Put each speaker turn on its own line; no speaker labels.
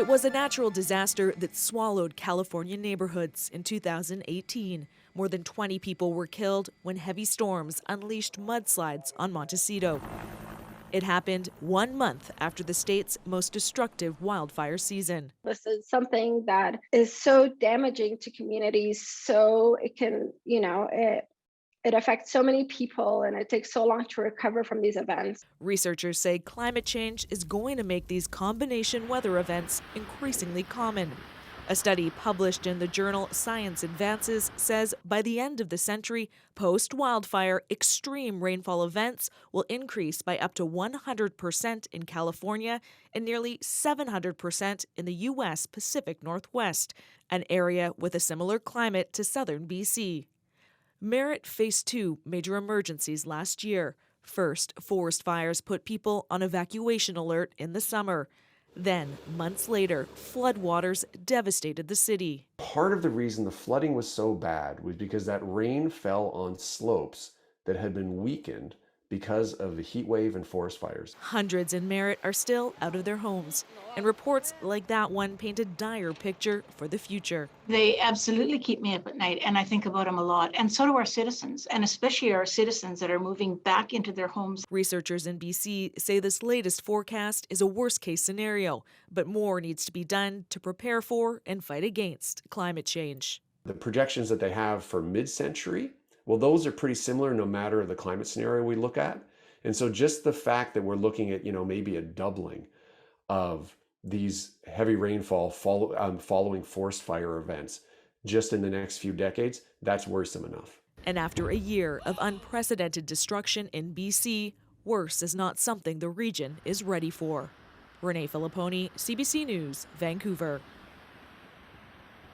It was a natural disaster that swallowed California neighborhoods in 2018. More than 20 people were killed when heavy storms unleashed mudslides on Montecito. It happened 1 month after the state's most destructive wildfire season.
This is something that is so damaging to communities, so it can, it affects so many people and it takes so long to recover from these events.
Researchers say climate change is going to make these combination weather events increasingly common. A study published in the journal Science Advances says by the end of the century, post-wildfire extreme rainfall events will increase by up to 100% in California and nearly 700% in the U.S. Pacific Northwest, an area with a similar climate to southern BC. Merritt faced 2 major emergencies last year. First, forest fires put people on evacuation alert in the summer. Then, months later, floodwaters devastated the city.
Part of the reason the flooding was so bad was because that rain fell on slopes that had been weakened because of the heat wave and forest fires.
Hundreds in Merritt are still out of their homes, and reports like that one paint a dire picture for the future.
They absolutely keep me up at night, and I think about them a lot. And so do our citizens, and especially our citizens that are moving back into their homes.
Researchers in BC say this latest forecast is a worst-case scenario, but more needs to be done to prepare for and fight against climate change.
The projections that they have for mid-century, well, those are pretty similar no matter the climate scenario we look at. And so just the fact that we're looking at, maybe a doubling of these heavy rainfall following forest fire events just in the next few decades, that's worrisome enough.
And after a year of unprecedented destruction in BC, worse is not something the region is ready for. Renee Filipponi, CBC News, Vancouver.